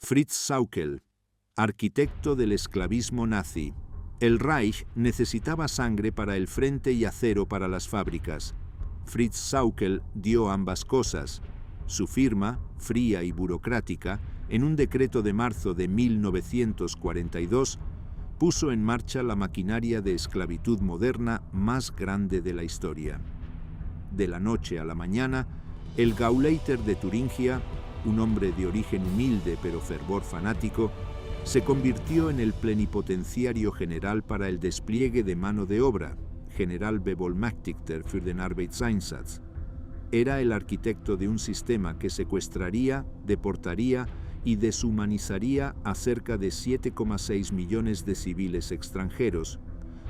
Fritz Sauckel, arquitecto del esclavismo nazi. El Reich necesitaba sangre para el frente y acero para las fábricas. Fritz Sauckel dio ambas cosas. Su firma, fría y burocrática, en un decreto de marzo de 1942, puso en marcha la maquinaria de esclavitud moderna más grande de la historia. De la noche a la mañana, el Gauleiter de Turingia, un hombre de origen humilde pero fervor fanático, se convirtió en el plenipotenciario general para el despliegue de mano de obra, Generalbevollmächtigter für den Arbeitseinsatz. Era el arquitecto de un sistema que secuestraría, deportaría y deshumanizaría a cerca de 7,6 millones de civiles extranjeros,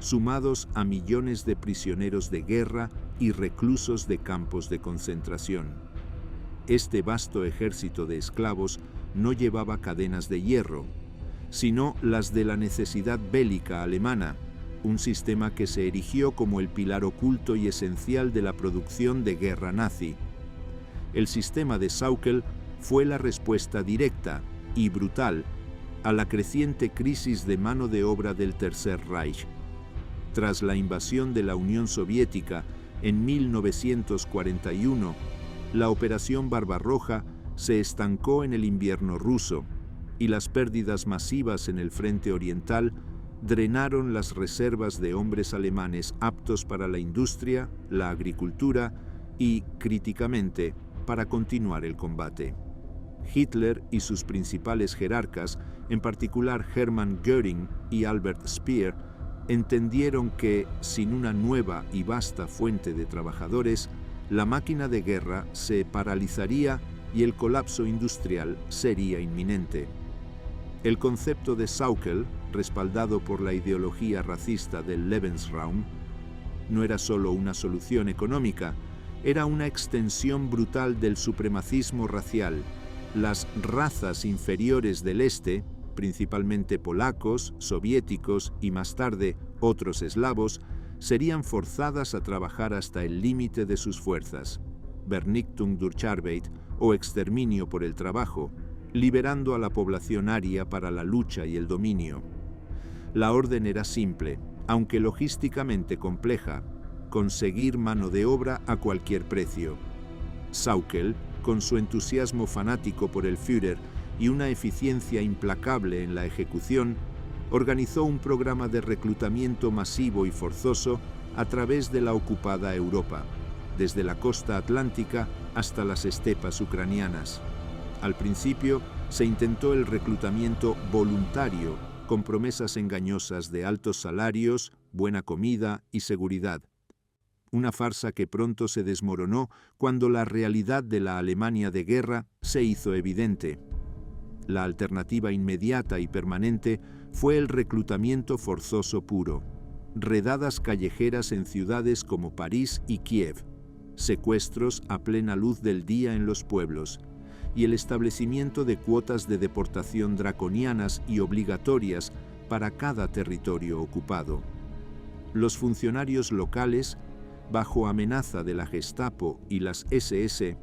sumados a millones de prisioneros de guerra y reclusos de campos de concentración. Este vasto ejército de esclavos no llevaba cadenas de hierro, sino las de la necesidad bélica alemana, un sistema que se erigió como el pilar oculto y esencial de la producción de guerra nazi. El sistema de Sauckel fue la respuesta directa y brutal a la creciente crisis de mano de obra del Tercer Reich. Tras la invasión de la Unión Soviética en 1941, la Operación Barbarroja se estancó en el invierno ruso y las pérdidas masivas en el frente oriental drenaron las reservas de hombres alemanes aptos para la industria, la agricultura y, críticamente, para continuar el combate. Hitler y sus principales jerarcas, en particular Hermann Göring y Albert Speer, entendieron que, sin una nueva y vasta fuente de trabajadores, la máquina de guerra se paralizaría y el colapso industrial sería inminente. El concepto de Sauckel, respaldado por la ideología racista del Lebensraum, no era solo una solución económica, era una extensión brutal del supremacismo racial. Las razas inferiores del Este, principalmente polacos, soviéticos y más tarde otros eslavos, serían forzadas a trabajar hasta el límite de sus fuerzas, Vernichtung durch Arbeit o exterminio por el trabajo, liberando a la población aria para la lucha y el dominio. La orden era simple, aunque logísticamente compleja: conseguir mano de obra a cualquier precio. Sauckel, con su entusiasmo fanático por el Führer y una eficiencia implacable en la ejecución, organizó un programa de reclutamiento masivo y forzoso a través de la ocupada Europa, desde la costa atlántica hasta las estepas ucranianas. Al principio, se intentó el reclutamiento voluntario, con promesas engañosas de altos salarios, buena comida y seguridad. Una farsa que pronto se desmoronó cuando la realidad de la Alemania de guerra se hizo evidente. La alternativa inmediata y permanente fue el reclutamiento forzoso puro, redadas callejeras en ciudades como París y Kiev, secuestros a plena luz del día en los pueblos, y el establecimiento de cuotas de deportación draconianas y obligatorias para cada territorio ocupado. Los funcionarios locales, bajo amenaza de la Gestapo y las SS,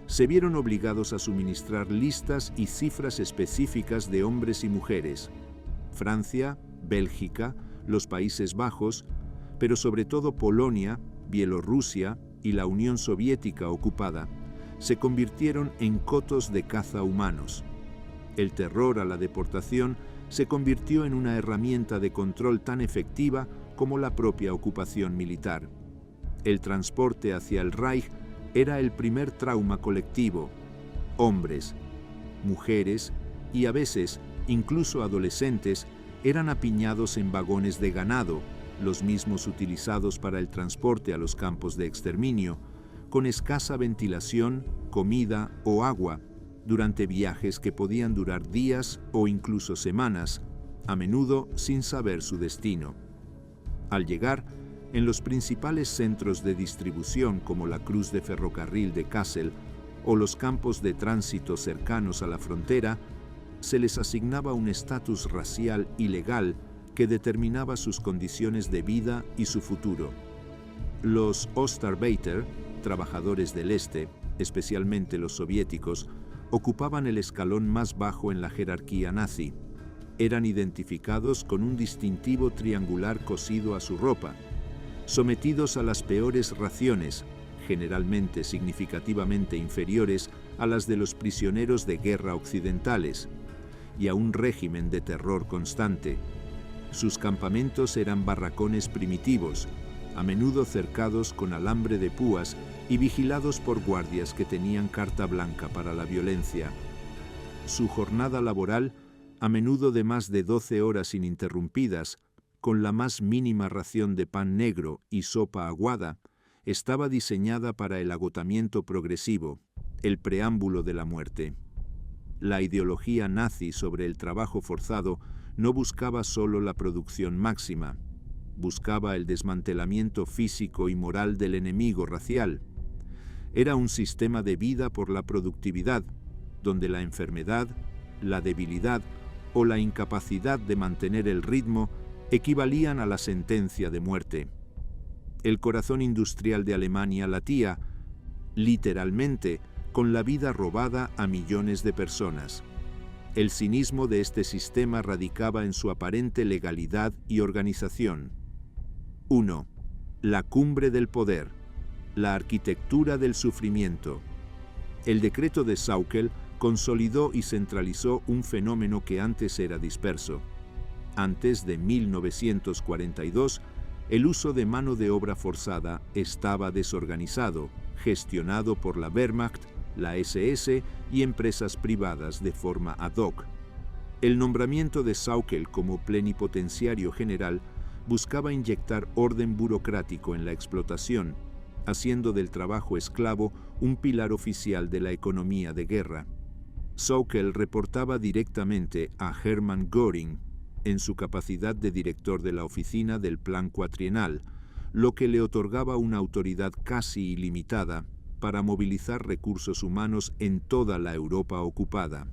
se vieron obligados a suministrar listas y cifras específicas de hombres y mujeres. Francia, Bélgica, los Países Bajos, pero sobre todo Polonia, Bielorrusia y la Unión Soviética ocupada, se convirtieron en cotos de caza humanos. El terror a la deportación se convirtió en una herramienta de control tan efectiva como la propia ocupación militar. El transporte hacia el Reich era el primer trauma colectivo. Hombres, mujeres y a veces incluso adolescentes eran apiñados en vagones de ganado, los mismos utilizados para el transporte a los campos de exterminio, con escasa ventilación, comida o agua, durante viajes que podían durar días o incluso semanas, a menudo sin saber su destino. Al llegar, en los principales centros de distribución como la cruz de ferrocarril de Kassel o los campos de tránsito cercanos a la frontera, se les asignaba un estatus racial y legal que determinaba sus condiciones de vida y su futuro. Los Ostarbeiter, trabajadores del Este, especialmente los soviéticos, ocupaban el escalón más bajo en la jerarquía nazi. Eran identificados con un distintivo triangular cosido a su ropa, sometidos a las peores raciones, generalmente significativamente inferiores a las de los prisioneros de guerra occidentales, y a un régimen de terror constante. Sus campamentos eran barracones primitivos, a menudo cercados con alambre de púas y vigilados por guardias que tenían carta blanca para la violencia. Su jornada laboral, a menudo de más de 12 horas ininterrumpidas, con la más mínima ración de pan negro y sopa aguada, estaba diseñada para el agotamiento progresivo, el preámbulo de la muerte. La ideología nazi sobre el trabajo forzado no buscaba solo la producción máxima, buscaba el desmantelamiento físico y moral del enemigo racial. Era un sistema de vida por la productividad, donde la enfermedad, la debilidad o la incapacidad de mantener el ritmo equivalían a la sentencia de muerte. El corazón industrial de Alemania latía, literalmente, con la vida robada a millones de personas. El cinismo de este sistema radicaba en su aparente legalidad y organización. 1. La cumbre del poder. La arquitectura del sufrimiento. El decreto de Sauckel consolidó y centralizó un fenómeno que antes era disperso. Antes de 1942, el uso de mano de obra forzada estaba desorganizado, gestionado por la Wehrmacht, la SS y empresas privadas de forma ad hoc. El nombramiento de Sauckel como plenipotenciario general buscaba inyectar orden burocrático en la explotación, haciendo del trabajo esclavo un pilar oficial de la economía de guerra. Sauckel reportaba directamente a Hermann Göring en su capacidad de director de la oficina del Plan Cuatrienal, lo que le otorgaba una autoridad casi ilimitada para movilizar recursos humanos en toda la Europa ocupada.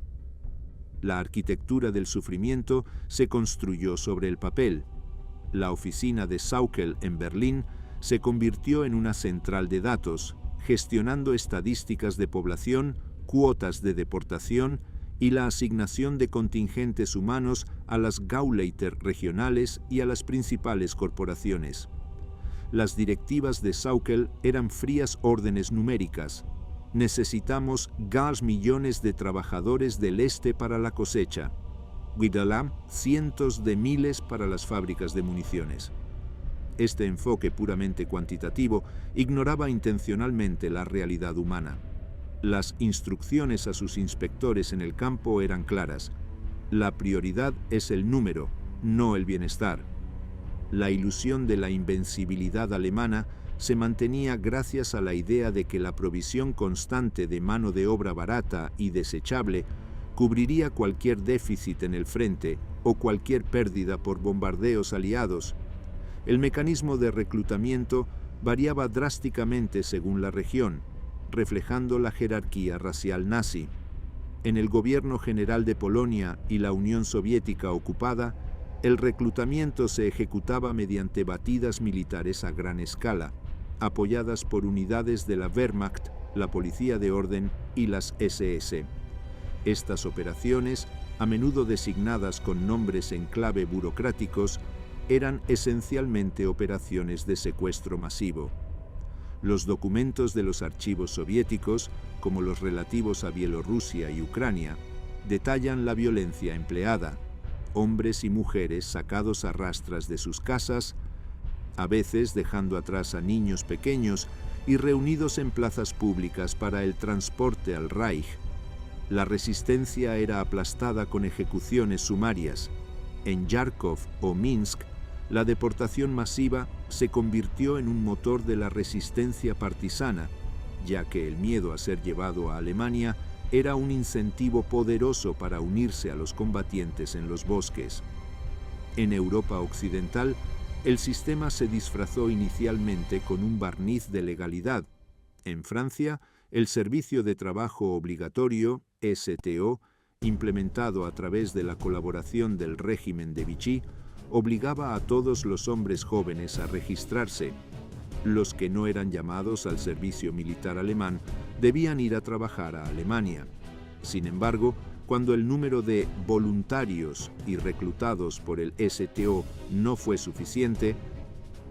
La arquitectura del sufrimiento se construyó sobre el papel. La oficina de Sauckel en Berlín se convirtió en una central de datos, gestionando estadísticas de población, cuotas de deportación y la asignación de contingentes humanos a las Gauleiter regionales y a las principales corporaciones. Las directivas de Sauckel eran frías órdenes numéricas. Necesitamos gas millones de trabajadores del este para la cosecha. Guidalam, cientos de miles para las fábricas de municiones. Este enfoque puramente cuantitativo ignoraba intencionalmente la realidad humana. Las instrucciones a sus inspectores en el campo eran claras. La prioridad es el número, no el bienestar. La ilusión de la invencibilidad alemana se mantenía gracias a la idea de que la provisión constante de mano de obra barata y desechable cubriría cualquier déficit en el frente o cualquier pérdida por bombardeos aliados. El mecanismo de reclutamiento variaba drásticamente según la región, reflejando la jerarquía racial nazi. En el gobierno general de Polonia y la Unión Soviética ocupada, el reclutamiento se ejecutaba mediante batidas militares a gran escala, apoyadas por unidades de la Wehrmacht, la Policía de Orden y las SS. Estas operaciones, a menudo designadas con nombres en clave burocráticos, eran esencialmente operaciones de secuestro masivo. Los documentos de los archivos soviéticos, como los relativos a Bielorrusia y Ucrania, detallan la violencia empleada. Hombres y mujeres sacados a rastras de sus casas, a veces dejando atrás a niños pequeños y reunidos en plazas públicas para el transporte al Reich. La resistencia era aplastada con ejecuciones sumarias. En Kharkov o Minsk, la deportación masiva se convirtió en un motor de la resistencia partisana, ya que el miedo a ser llevado a Alemania era un incentivo poderoso para unirse a los combatientes en los bosques. En Europa occidental, el sistema se disfrazó inicialmente con un barniz de legalidad. En Francia, el Servicio de Trabajo Obligatorio, STO, implementado a través de la colaboración del régimen de Vichy, obligaba a todos los hombres jóvenes a registrarse. Los que no eran llamados al servicio militar alemán debían ir a trabajar a Alemania. Sin embargo, cuando el número de voluntarios y reclutados por el STO no fue suficiente,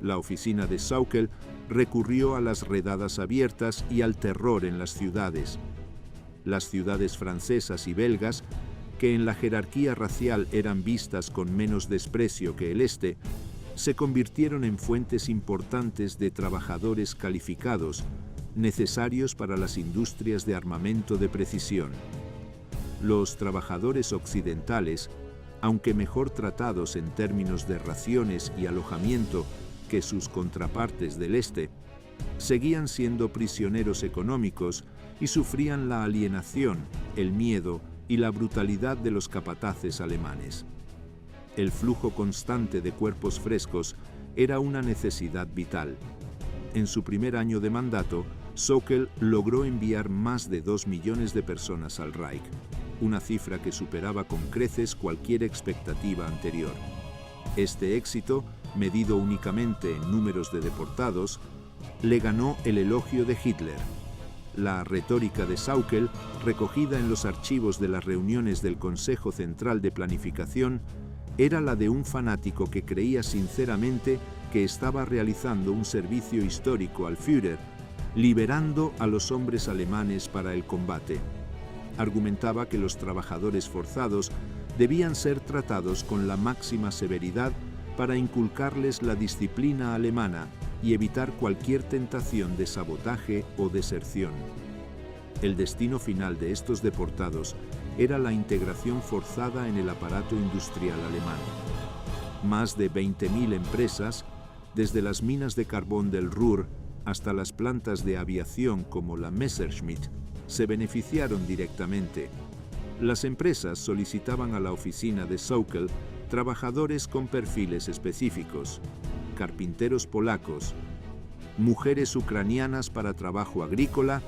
la oficina de Sauckel recurrió a las redadas abiertas y al terror en las ciudades. Las ciudades francesas y belgas, que en la jerarquía racial eran vistas con menos desprecio que el este, se convirtieron en fuentes importantes de trabajadores calificados, necesarios para las industrias de armamento de precisión. Los trabajadores occidentales, aunque mejor tratados en términos de raciones y alojamiento que sus contrapartes del este, seguían siendo prisioneros económicos y sufrían la alienación, el miedo y la brutalidad de los capataces alemanes. El flujo constante de cuerpos frescos era una necesidad vital. En su primer año de mandato, Sauckel logró enviar más de 2 millones de personas al Reich, una cifra que superaba con creces cualquier expectativa anterior. Este éxito, medido únicamente en números de deportados, le ganó el elogio de Hitler. La retórica de Sauckel, recogida en los archivos de las reuniones del Consejo Central de Planificación, era la de un fanático que creía sinceramente que estaba realizando un servicio histórico al Führer, liberando a los hombres alemanes para el combate. Argumentaba que los trabajadores forzados debían ser tratados con la máxima severidad para inculcarles la disciplina alemana y evitar cualquier tentación de sabotaje o deserción. El destino final de estos deportados era la integración forzada en el aparato industrial alemán. Más de 20.000 empresas, desde las minas de carbón del Ruhr hasta las plantas de aviación como la Messerschmitt, se beneficiaron directamente. Las empresas solicitaban a la oficina de Sauckel trabajadores con perfiles específicos, carpinteros polacos, mujeres ucranianas para trabajo agrícola,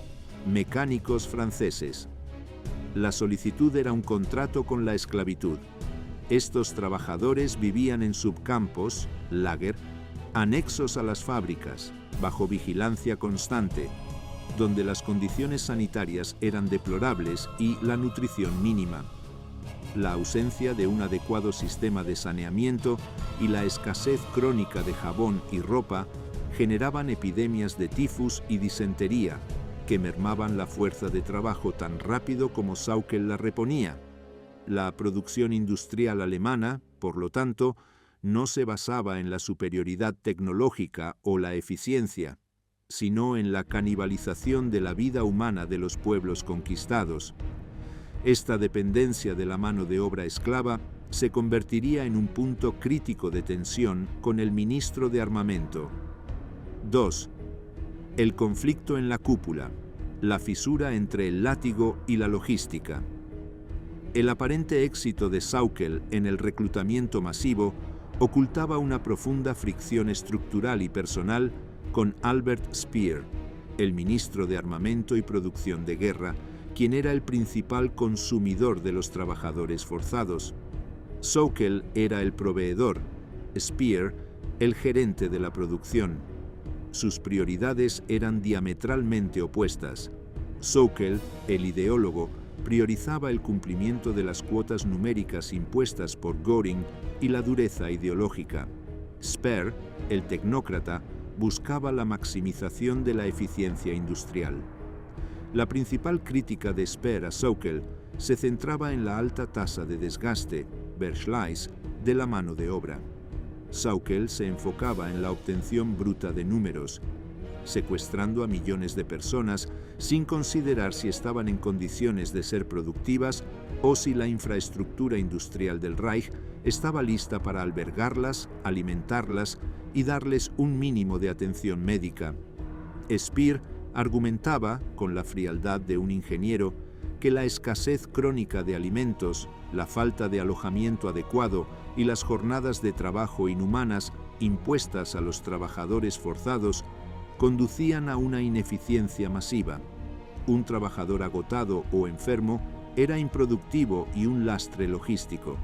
mecánicos franceses. La solicitud era un contrato con la esclavitud. Estos trabajadores vivían en subcampos, lager, anexos a las fábricas, bajo vigilancia constante, donde las condiciones sanitarias eran deplorables y la nutrición mínima. La ausencia de un adecuado sistema de saneamiento y la escasez crónica de jabón y ropa generaban epidemias de tifus y disentería, que mermaban la fuerza de trabajo tan rápido como Sauckel la reponía. La producción industrial alemana, por lo tanto, no se basaba en la superioridad tecnológica o la eficiencia, sino en la canibalización de la vida humana de los pueblos conquistados. Esta dependencia de la mano de obra esclava se convertiría en un punto crítico de tensión con el ministro de Armamento. 2. El conflicto en la cúpula, la fisura entre el látigo y la logística. El aparente éxito de Sauckel en el reclutamiento masivo ocultaba una profunda fricción estructural y personal con Albert Speer, el ministro de Armamento y Producción de Guerra, quien era el principal consumidor de los trabajadores forzados. Sauckel era el proveedor, Speer el gerente de la producción. Sus prioridades eran diametralmente opuestas. Sauckel, el ideólogo, priorizaba el cumplimiento de las cuotas numéricas impuestas por Göring y la dureza ideológica. Speer, el tecnócrata, buscaba la maximización de la eficiencia industrial. La principal crítica de Speer a Sauckel se centraba en la alta tasa de desgaste, Verschleiß, de la mano de obra. Sauckel se enfocaba en la obtención bruta de números, secuestrando a millones de personas sin considerar si estaban en condiciones de ser productivas o si la infraestructura industrial del Reich estaba lista para albergarlas, alimentarlas y darles un mínimo de atención médica. Speer argumentaba, con la frialdad de un ingeniero, que la escasez crónica de alimentos, la falta de alojamiento adecuado y las jornadas de trabajo inhumanas impuestas a los trabajadores forzados conducían a una ineficiencia masiva. Un trabajador agotado o enfermo era improductivo y un lastre logístico.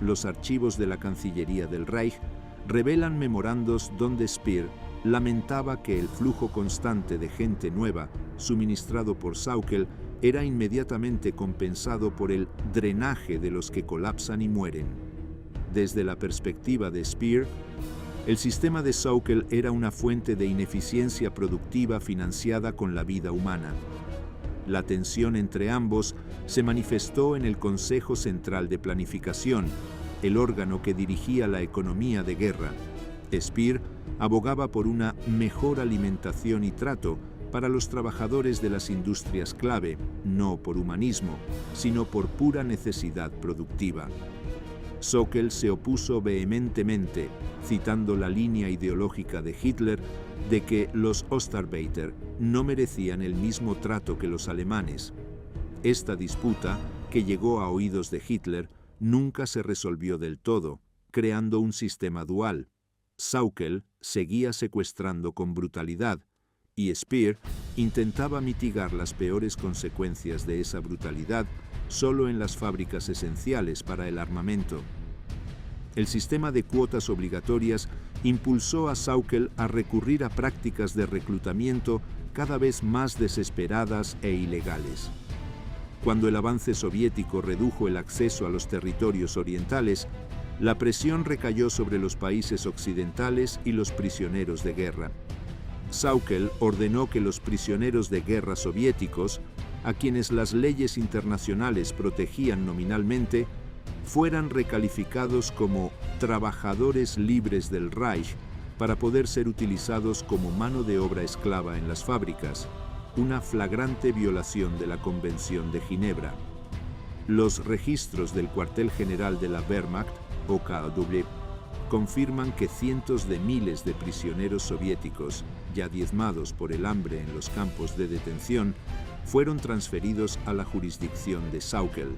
Los archivos de la Cancillería del Reich revelan memorandos donde Speer lamentaba que el flujo constante de gente nueva, suministrado por Sauckel, era inmediatamente compensado por el drenaje de los que colapsan y mueren. Desde la perspectiva de Speer, el sistema de Sauckel era una fuente de ineficiencia productiva financiada con la vida humana. La tensión entre ambos se manifestó en el Consejo Central de Planificación, el órgano que dirigía la economía de guerra. Speer abogaba por una mejor alimentación y trato para los trabajadores de las industrias clave, no por humanismo, sino por pura necesidad productiva. Sauckel se opuso vehementemente, citando la línea ideológica de Hitler de que los Ostarbeiter no merecían el mismo trato que los alemanes. Esta disputa, que llegó a oídos de Hitler, nunca se resolvió del todo, creando un sistema dual. Sauckel seguía secuestrando con brutalidad, y Speer intentaba mitigar las peores consecuencias de esa brutalidad solo en las fábricas esenciales para el armamento. El sistema de cuotas obligatorias impulsó a Sauckel a recurrir a prácticas de reclutamiento cada vez más desesperadas e ilegales. Cuando el avance soviético redujo el acceso a los territorios orientales, la presión recayó sobre los países occidentales y los prisioneros de guerra. Sauckel ordenó que los prisioneros de guerra soviéticos, a quienes las leyes internacionales protegían nominalmente, fueran recalificados como trabajadores libres del Reich para poder ser utilizados como mano de obra esclava en las fábricas, una flagrante violación de la Convención de Ginebra. Los registros del cuartel general de la Wehrmacht, OKW, confirman que cientos de miles de prisioneros soviéticos, ya diezmados por el hambre en los campos de detención, fueron transferidos a la jurisdicción de Sauckel.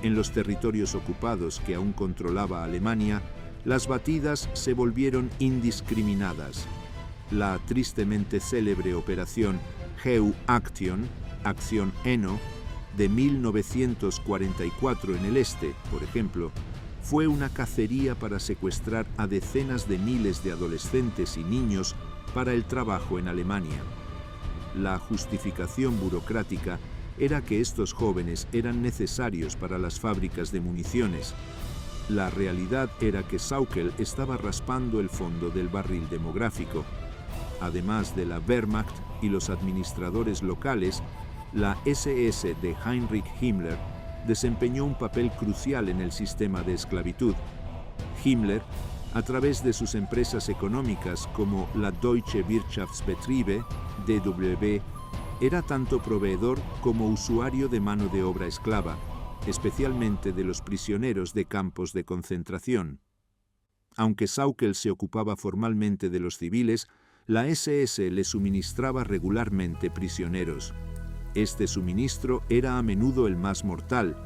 En los territorios ocupados que aún controlaba Alemania, las batidas se volvieron indiscriminadas. La tristemente célebre operación Geu-Aktion, Acción Eno, de 1944 en el este, por ejemplo, fue una cacería para secuestrar a decenas de miles de adolescentes y niños para el trabajo en Alemania. La justificación burocrática era que estos jóvenes eran necesarios para las fábricas de municiones. La realidad era que Sauckel estaba raspando el fondo del barril demográfico. Además de la Wehrmacht y los administradores locales, la SS de Heinrich Himmler desempeñó un papel crucial en el sistema de esclavitud. Himmler, a través de sus empresas económicas como la Deutsche Wirtschaftsbetriebe, DW, era tanto proveedor como usuario de mano de obra esclava, especialmente de los prisioneros de campos de concentración. Aunque Sauckel se ocupaba formalmente de los civiles, la SS le suministraba regularmente prisioneros. Este suministro era a menudo el más mortal.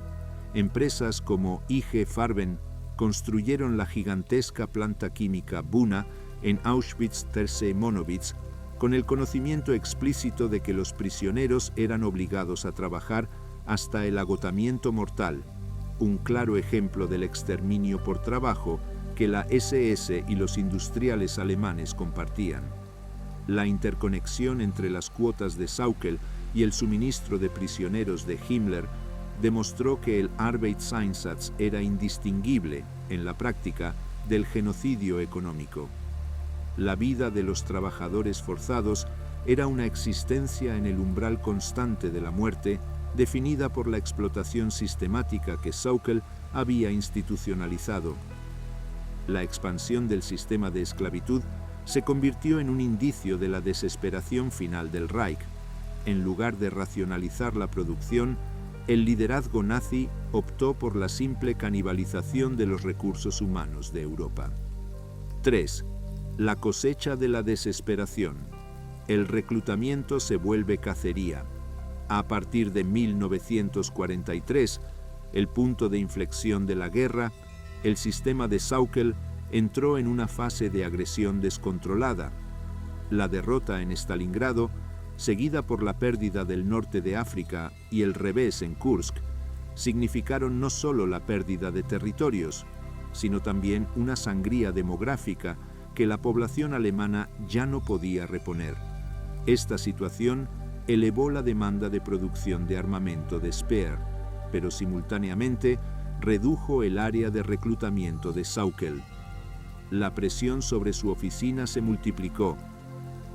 Empresas como IG Farben construyeron la gigantesca planta química Buna en Auschwitz-Terse-Monowitz con el conocimiento explícito de que los prisioneros eran obligados a trabajar hasta el agotamiento mortal, un claro ejemplo del exterminio por trabajo que la SS y los industriales alemanes compartían. La interconexión entre las cuotas de Sauckel y el suministro de prisioneros de Himmler demostró que el Arbeitseinsatz era indistinguible, en la práctica, del genocidio económico. La vida de los trabajadores forzados era una existencia en el umbral constante de la muerte, definida por la explotación sistemática que Sauckel había institucionalizado. La expansión del sistema de esclavitud se convirtió en un indicio de la desesperación final del Reich. En lugar de racionalizar la producción, el liderazgo nazi optó por la simple canibalización de los recursos humanos de Europa. 3. La cosecha de la desesperación. El reclutamiento se vuelve cacería. A partir de 1943, el punto de inflexión de la guerra, el sistema de Sauckel entró en una fase de agresión descontrolada. La derrota en Stalingrado, seguida por la pérdida del norte de África y el revés en Kursk, significaron no solo la pérdida de territorios, sino también una sangría demográfica que la población alemana ya no podía reponer. Esta situación elevó la demanda de producción de armamento de Speer, pero simultáneamente redujo el área de reclutamiento de Sauckel. La presión sobre su oficina se multiplicó,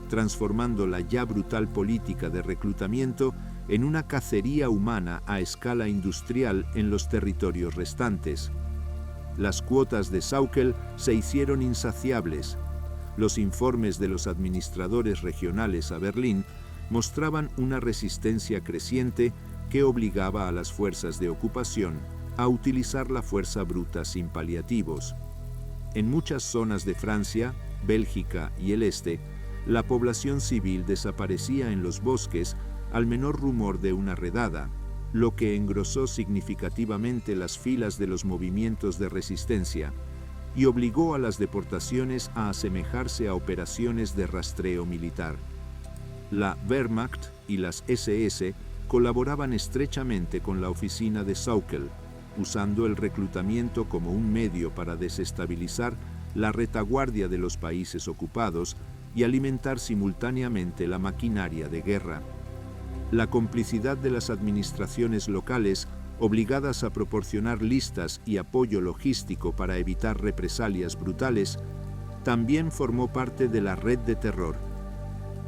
transformando la ya brutal política de reclutamiento en una cacería humana a escala industrial en los territorios restantes. Las cuotas de Sauckel se hicieron insaciables. Los informes de los administradores regionales a Berlín mostraban una resistencia creciente que obligaba a las fuerzas de ocupación a utilizar la fuerza bruta sin paliativos. En muchas zonas de Francia, Bélgica y el este, la población civil desaparecía en los bosques al menor rumor de una redada, lo que engrosó significativamente las filas de los movimientos de resistencia y obligó a las deportaciones a asemejarse a operaciones de rastreo militar. La Wehrmacht y las SS colaboraban estrechamente con la oficina de Sauckel, usando el reclutamiento como un medio para desestabilizar la retaguardia de los países ocupados y alimentar simultáneamente la maquinaria de guerra. La complicidad de las administraciones locales, obligadas a proporcionar listas y apoyo logístico para evitar represalias brutales, también formó parte de la red de terror.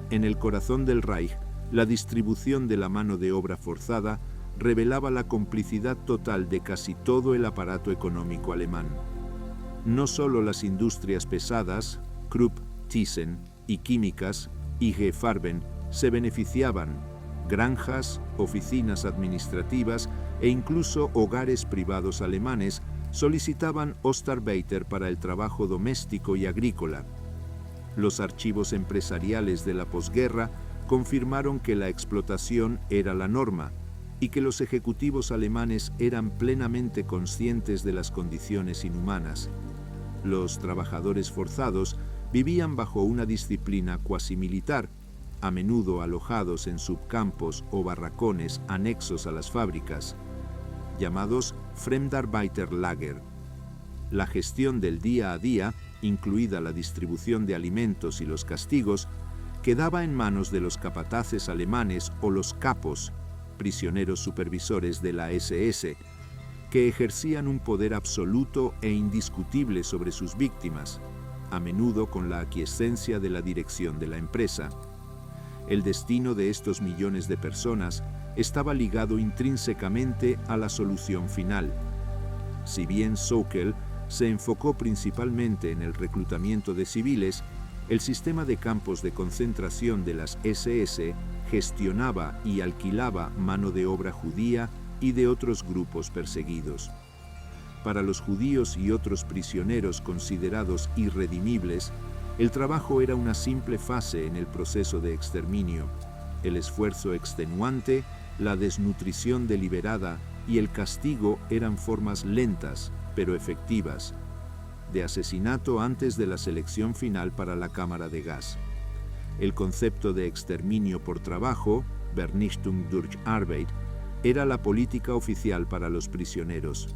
En el corazón del Reich, la distribución de la mano de obra forzada revelaba la complicidad total de casi todo el aparato económico alemán. No solo las industrias pesadas, Krupp, Thyssen, y químicas, IG Farben, se beneficiaban. Granjas, oficinas administrativas e incluso hogares privados alemanes solicitaban Ostarbeiter para el trabajo doméstico y agrícola. Los archivos empresariales de la posguerra confirmaron que la explotación era la norma y que los ejecutivos alemanes eran plenamente conscientes de las condiciones inhumanas. Los trabajadores forzados vivían bajo una disciplina cuasi militar, a menudo alojados en subcampos o barracones anexos a las fábricas, llamados Fremdarbeiterlager. La gestión del día a día, incluida la distribución de alimentos y los castigos, quedaba en manos de los capataces alemanes o los capos, prisioneros supervisores de la SS, que ejercían un poder absoluto e indiscutible sobre sus víctimas, a menudo con la aquiescencia de la dirección de la empresa. El destino de estos millones de personas estaba ligado intrínsecamente a la solución final. Si bien Sauckel se enfocó principalmente en el reclutamiento de civiles, el sistema de campos de concentración de las SS gestionaba y alquilaba mano de obra judía y de otros grupos perseguidos. Para los judíos y otros prisioneros considerados irredimibles, el trabajo era una simple fase en el proceso de exterminio. El esfuerzo extenuante, la desnutrición deliberada y el castigo eran formas lentas, pero efectivas, de asesinato antes de la selección final para la cámara de gas. El concepto de exterminio por trabajo, Vernichtung durch Arbeit, era la política oficial para los prisioneros.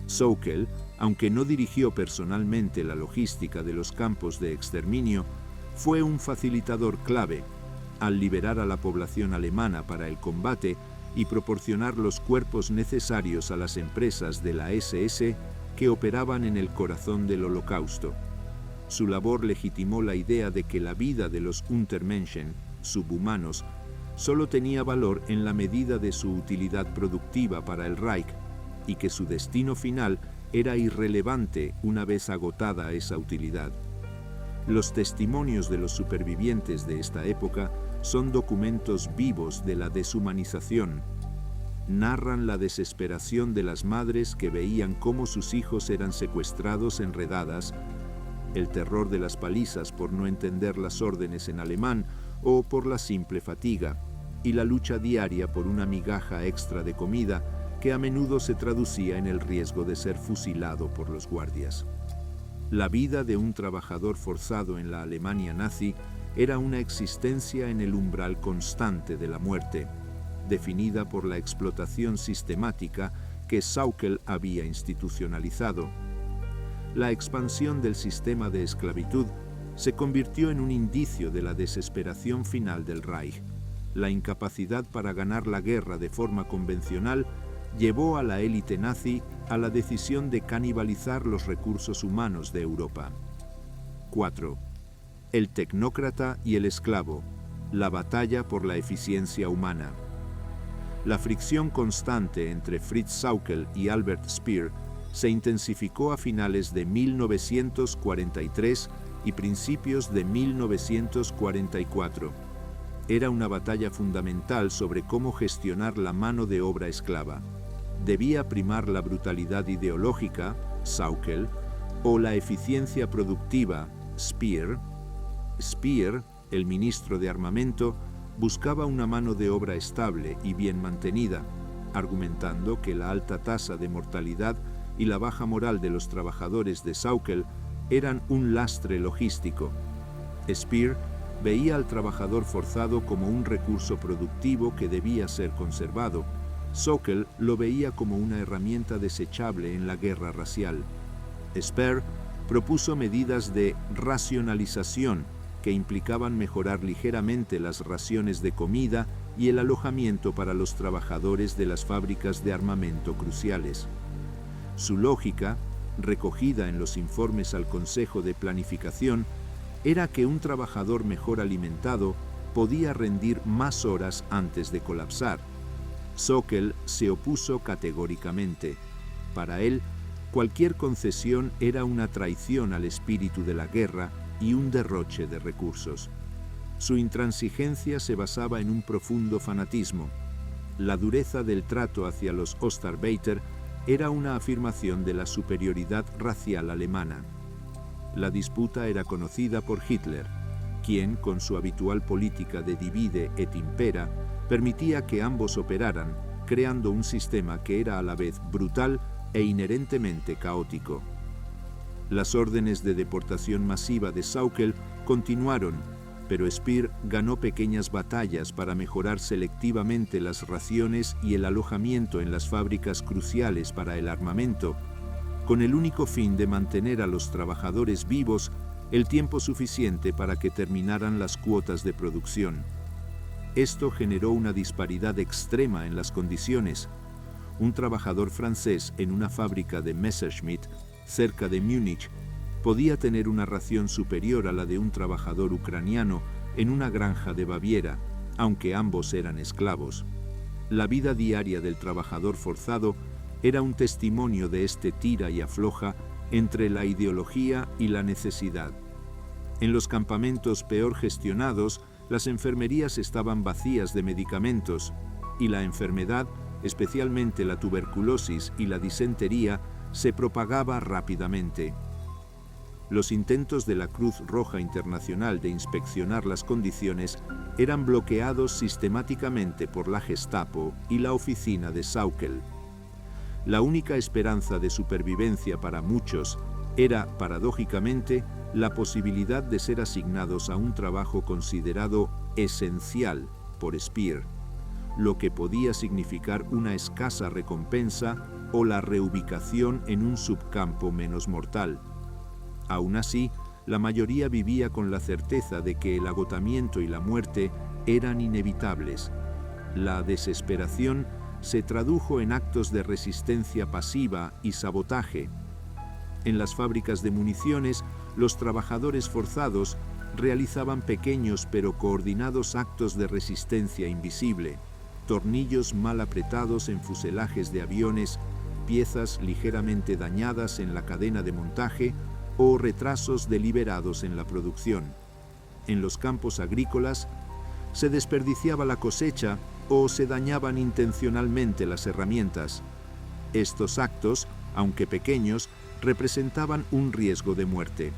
Sauckel, aunque no dirigió personalmente la logística de los campos de exterminio, fue un facilitador clave al liberar a la población alemana para el combate y proporcionar los cuerpos necesarios a las empresas de la SS que operaban en el corazón del Holocausto. Su labor legitimó la idea de que la vida de los Untermenschen, subhumanos, solo tenía valor en la medida de su utilidad productiva para el Reich y que su destino final era irrelevante una vez agotada esa utilidad. Los testimonios de los supervivientes de esta época son documentos vivos de la deshumanización. Narran la desesperación de las madres que veían cómo sus hijos eran secuestrados en redadas, el terror de las palizas por no entender las órdenes en alemán o por la simple fatiga, y la lucha diaria por una migaja extra de comida que a menudo se traducía en el riesgo de ser fusilado por los guardias. La vida de un trabajador forzado en la Alemania nazi era una existencia en el umbral constante de la muerte, definida por la explotación sistemática que Sauckel había institucionalizado. La expansión del sistema de esclavitud se convirtió en un indicio de la desesperación final del Reich. la incapacidad para ganar la guerra de forma convencional llevó a la élite nazi a la decisión de canibalizar los recursos humanos de Europa. 4. El tecnócrata y el esclavo, la batalla por la eficiencia humana. La fricción constante entre Fritz Sauckel y Albert Speer se intensificó a finales de 1943 y principios de 1944. Era una batalla fundamental sobre cómo gestionar la mano de obra esclava. ¿Debía primar la brutalidad ideológica, Sauckel, o la eficiencia productiva, Speer? Speer, el ministro de Armamento, buscaba una mano de obra estable y bien mantenida, argumentando que la alta tasa de mortalidad y la baja moral de los trabajadores de Sauckel eran un lastre logístico. Speer veía al trabajador forzado como un recurso productivo que debía ser conservado. Sauckel lo veía como una herramienta desechable en la guerra racial. Speer propuso medidas de racionalización que implicaban mejorar ligeramente las raciones de comida y el alojamiento para los trabajadores de las fábricas de armamento cruciales. Su lógica, recogida en los informes al Consejo de Planificación, era que un trabajador mejor alimentado podía rendir más horas antes de colapsar. Sauckel se opuso categóricamente. Para él, cualquier concesión era una traición al espíritu de la guerra y un derroche de recursos. Su intransigencia se basaba en un profundo fanatismo. La dureza del trato hacia los Ostarbeiter era una afirmación de la superioridad racial alemana. La disputa era conocida por Hitler, quien, con su habitual política de divide et impera, permitía que ambos operaran, creando un sistema que era a la vez brutal e inherentemente caótico. Las órdenes de deportación masiva de Sauckel continuaron, pero Speer ganó pequeñas batallas para mejorar selectivamente las raciones y el alojamiento en las fábricas cruciales para el armamento, con el único fin de mantener a los trabajadores vivos el tiempo suficiente para que terminaran las cuotas de producción. Esto generó una disparidad extrema en las condiciones. Un trabajador francés en una fábrica de Messerschmitt, cerca de Múnich, podía tener una ración superior a la de un trabajador ucraniano en una granja de Baviera, aunque ambos eran esclavos. La vida diaria del trabajador forzado era un testimonio de este tira y afloja entre la ideología y la necesidad. En los campamentos peor gestionados, las enfermerías estaban vacías de medicamentos y la enfermedad, especialmente la tuberculosis y la disentería, se propagaba rápidamente. Los intentos de la Cruz Roja Internacional de inspeccionar las condiciones eran bloqueados sistemáticamente por la Gestapo y la oficina de Sauckel. La única esperanza de supervivencia para muchos era, paradójicamente, la posibilidad de ser asignados a un trabajo considerado esencial por Speer, lo que podía significar una escasa recompensa o la reubicación en un subcampo menos mortal. Aún así, la mayoría vivía con la certeza de que el agotamiento y la muerte eran inevitables. La desesperación se tradujo en actos de resistencia pasiva y sabotaje. En las fábricas de municiones, los trabajadores forzados realizaban pequeños pero coordinados actos de resistencia invisible, tornillos mal apretados en fuselajes de aviones, piezas ligeramente dañadas en la cadena de montaje o retrasos deliberados en la producción. En los campos agrícolas, se desperdiciaba la cosecha o se dañaban intencionalmente las herramientas. Estos actos, aunque pequeños, representaban un riesgo de muerte.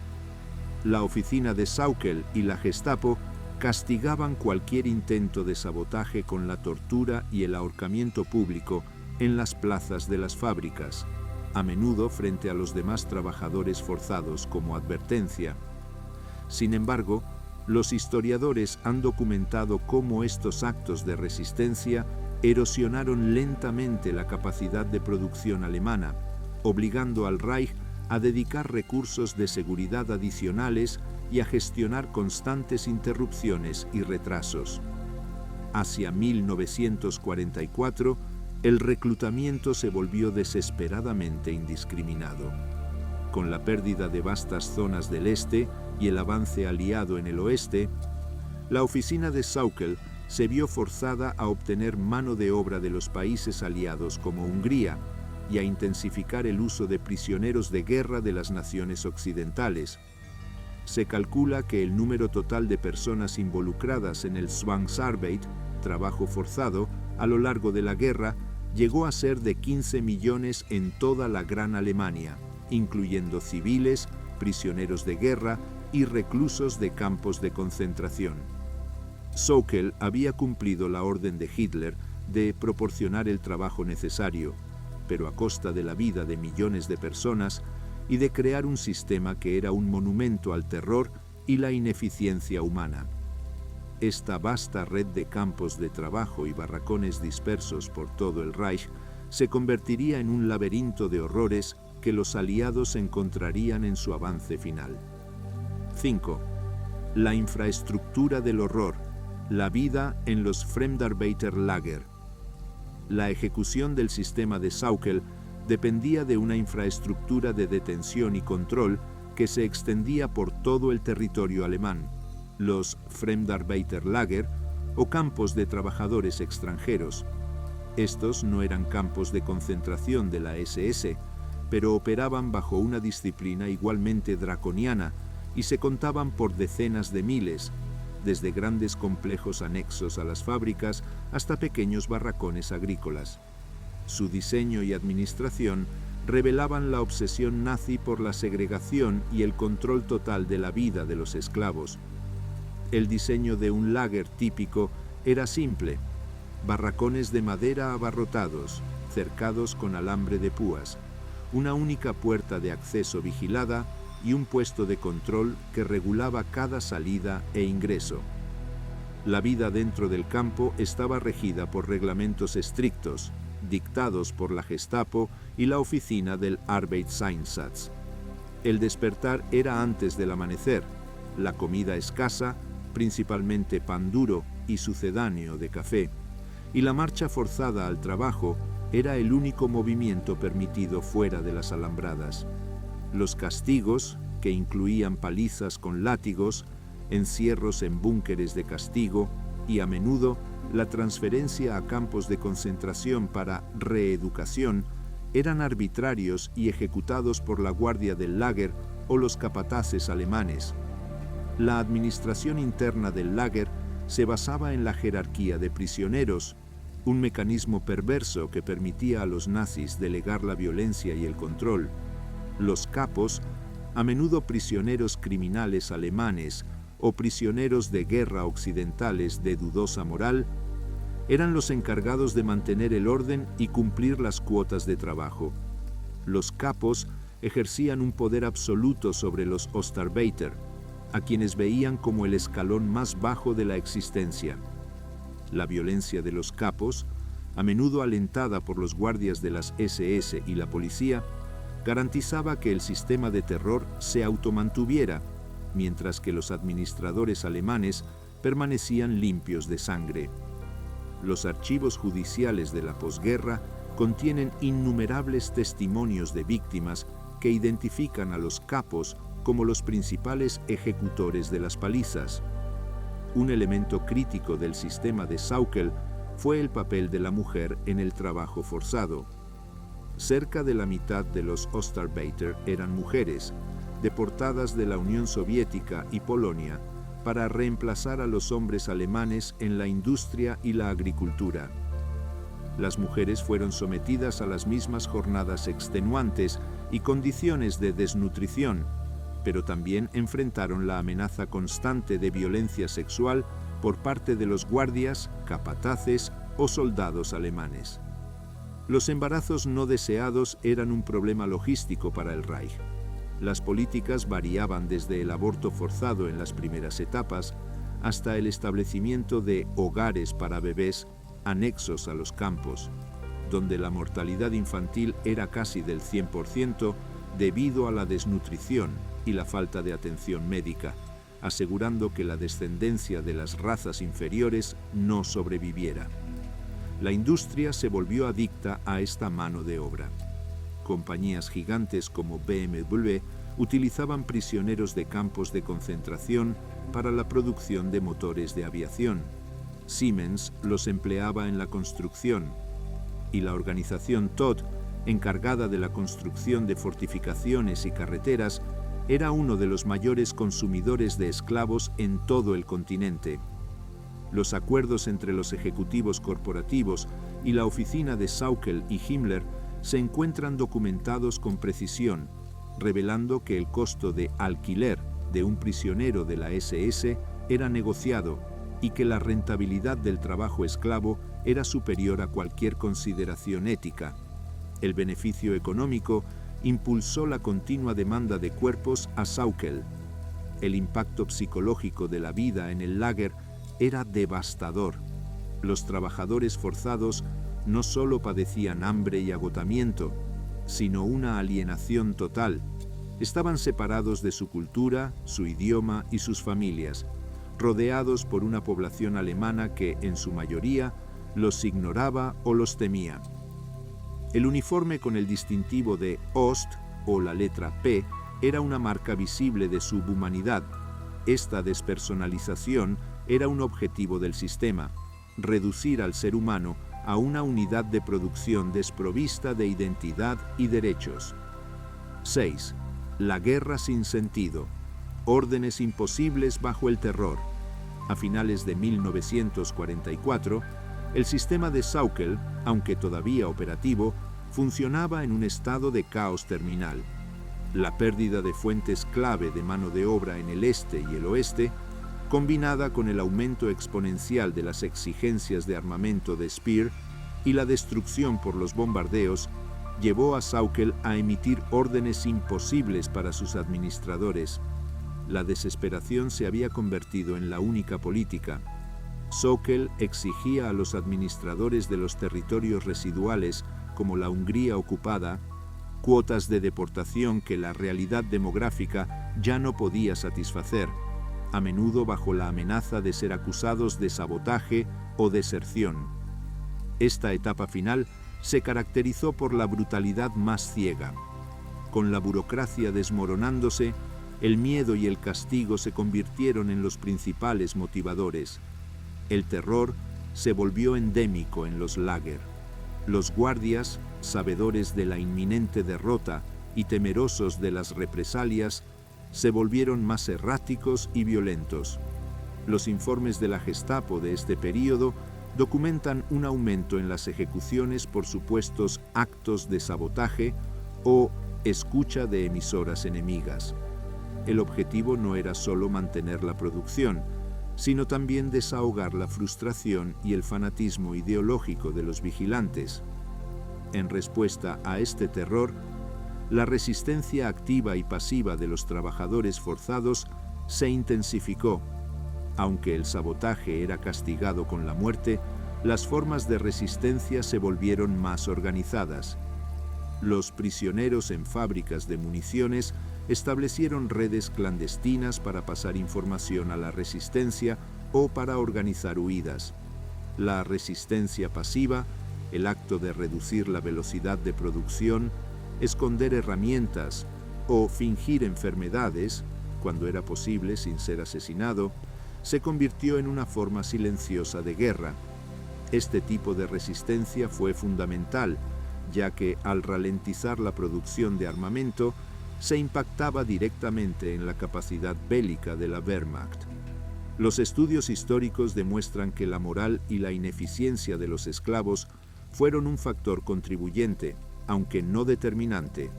La oficina de Sauckel y la Gestapo castigaban cualquier intento de sabotaje con la tortura y el ahorcamiento público en las plazas de las fábricas, a menudo frente a los demás trabajadores forzados como advertencia. Sin embargo, los historiadores han documentado cómo estos actos de resistencia erosionaron lentamente la capacidad de producción alemana, obligando al Reich a dedicar recursos de seguridad adicionales y a gestionar constantes interrupciones y retrasos. Hacia 1944, el reclutamiento se volvió desesperadamente indiscriminado. Con la pérdida de vastas zonas del este y el avance aliado en el oeste, la oficina de Sauckel se vio forzada a obtener mano de obra de los países aliados como Hungría y a intensificar el uso de prisioneros de guerra de las naciones occidentales. Se calcula que el número total de personas involucradas en el Zwangsarbeit, trabajo forzado, a lo largo de la guerra, llegó a ser de 15 millones en toda la Gran Alemania, incluyendo civiles, prisioneros de guerra y reclusos de campos de concentración. Sauckel había cumplido la orden de Hitler de proporcionar el trabajo necesario, pero a costa de la vida de millones de personas y de crear un sistema que era un monumento al terror y la ineficiencia humana. Esta vasta red de campos de trabajo y barracones dispersos por todo el Reich se convertiría en un laberinto de horrores que los aliados encontrarían en su avance final. 5. La infraestructura del horror, la vida en los Fremdarbeiterlager. La ejecución del sistema de Sauckel dependía de una infraestructura de detención y control que se extendía por todo el territorio alemán. Los Fremdarbeiterlager, o campos de trabajadores extranjeros. Estos no eran campos de concentración de la SS, pero operaban bajo una disciplina igualmente draconiana y se contaban por decenas de miles, desde grandes complejos anexos a las fábricas hasta pequeños barracones agrícolas. Su diseño y administración revelaban la obsesión nazi por la segregación y el control total de la vida de los esclavos. El diseño de un lager típico era simple: barracones de madera abarrotados, cercados con alambre de púas, una única puerta de acceso vigilada y un puesto de control que regulaba cada salida e ingreso. La vida dentro del campo estaba regida por reglamentos estrictos, dictados por la Gestapo y la oficina del Arbeitseinsatz. El despertar era antes del amanecer, la comida escasa, principalmente pan duro y sucedáneo de café, y la marcha forzada al trabajo era el único movimiento permitido fuera de las alambradas. Los castigos, que incluían palizas con látigos, encierros en búnkeres de castigo y a menudo la transferencia a campos de concentración para reeducación, eran arbitrarios y ejecutados por la guardia del lager o los capataces alemanes. La administración interna del lager se basaba en la jerarquía de prisioneros, un mecanismo perverso que permitía a los nazis delegar la violencia y el control. Los capos, a menudo prisioneros criminales alemanes o prisioneros de guerra occidentales de dudosa moral, eran los encargados de mantener el orden y cumplir las cuotas de trabajo. Los capos ejercían un poder absoluto sobre los Ostarbeiter, a quienes veían como el escalón más bajo de la existencia. La violencia de los capos, a menudo alentada por los guardias de las SS y la policía, garantizaba que el sistema de terror se automantuviera, mientras que los administradores alemanes permanecían limpios de sangre. Los archivos judiciales de la posguerra contienen innumerables testimonios de víctimas que identifican a los capos como los principales ejecutores de las palizas. Un elemento crítico del sistema de Sauckel fue el papel de la mujer en el trabajo forzado. Cerca de la mitad de los Ostarbeiter eran mujeres, deportadas de la Unión Soviética y Polonia para reemplazar a los hombres alemanes en la industria y la agricultura. Las mujeres fueron sometidas a las mismas jornadas extenuantes y condiciones de desnutrición, pero también enfrentaron la amenaza constante de violencia sexual por parte de los guardias, capataces o soldados alemanes. Los embarazos no deseados eran un problema logístico para el Reich. Las políticas variaban desde el aborto forzado en las primeras etapas hasta el establecimiento de hogares para bebés anexos a los campos, donde la mortalidad infantil era casi del 100% debido a la desnutrición y la falta de atención médica, asegurando que la descendencia de las razas inferiores no sobreviviera. La industria se volvió adicta a esta mano de obra. Compañías gigantes como BMW utilizaban prisioneros de campos de concentración para la producción de motores de aviación. Siemens los empleaba en la construcción, y la organización Todt, encargada de la construcción de fortificaciones y carreteras, era uno de los mayores consumidores de esclavos en todo el continente. Los acuerdos entre los ejecutivos corporativos y la oficina de Sauckel y Himmler se encuentran documentados con precisión, revelando que el costo de alquiler de un prisionero de la SS era negociado y que la rentabilidad del trabajo esclavo era superior a cualquier consideración ética. El beneficio económico impulsó la continua demanda de cuerpos a Sauckel. El impacto psicológico de la vida en el lager era devastador. Los trabajadores forzados no solo padecían hambre y agotamiento, sino una alienación total. Estaban separados de su cultura, su idioma y sus familias, rodeados por una población alemana que, en su mayoría, los ignoraba o los temía. El uniforme con el distintivo de Ost, o la letra P, era una marca visible de subhumanidad. Esta despersonalización era un objetivo del sistema: reducir al ser humano a una unidad de producción desprovista de identidad y derechos. 6. La guerra sin sentido. Órdenes imposibles bajo el terror. A finales de 1944, el sistema de Sauckel, aunque todavía operativo, funcionaba en un estado de caos terminal. La pérdida de fuentes clave de mano de obra en el este y el oeste, combinada con el aumento exponencial de las exigencias de armamento de Speer y la destrucción por los bombardeos, llevó a Sauckel a emitir órdenes imposibles para sus administradores. La desesperación se había convertido en la única política. Sauckel exigía a los administradores de los territorios residuales, como la Hungría ocupada, cuotas de deportación que la realidad demográfica ya no podía satisfacer, a menudo bajo la amenaza de ser acusados de sabotaje o deserción. Esta etapa final se caracterizó por la brutalidad más ciega. Con la burocracia desmoronándose, el miedo y el castigo se convirtieron en los principales motivadores. El terror se volvió endémico en los lager. Los guardias, sabedores de la inminente derrota y temerosos de las represalias, se volvieron más erráticos y violentos. Los informes de la Gestapo de este período documentan un aumento en las ejecuciones por supuestos actos de sabotaje o escucha de emisoras enemigas. El objetivo no era solo mantener la producción, sino también desahogar la frustración y el fanatismo ideológico de los vigilantes. En respuesta a este terror, la resistencia activa y pasiva de los trabajadores forzados se intensificó. Aunque el sabotaje era castigado con la muerte, las formas de resistencia se volvieron más organizadas. Los prisioneros en fábricas de municiones establecieron redes clandestinas para pasar información a la resistencia o para organizar huidas. La resistencia pasiva, el acto de reducir la velocidad de producción, esconder herramientas o fingir enfermedades, cuando era posible sin ser asesinado, se convirtió en una forma silenciosa de guerra. Este tipo de resistencia fue fundamental, ya que al ralentizar la producción de armamento, se impactaba directamente en la capacidad bélica de la Wehrmacht. Los estudios históricos demuestran que la moral y la ineficiencia de los esclavos fueron un factor contribuyente, aunque no determinante,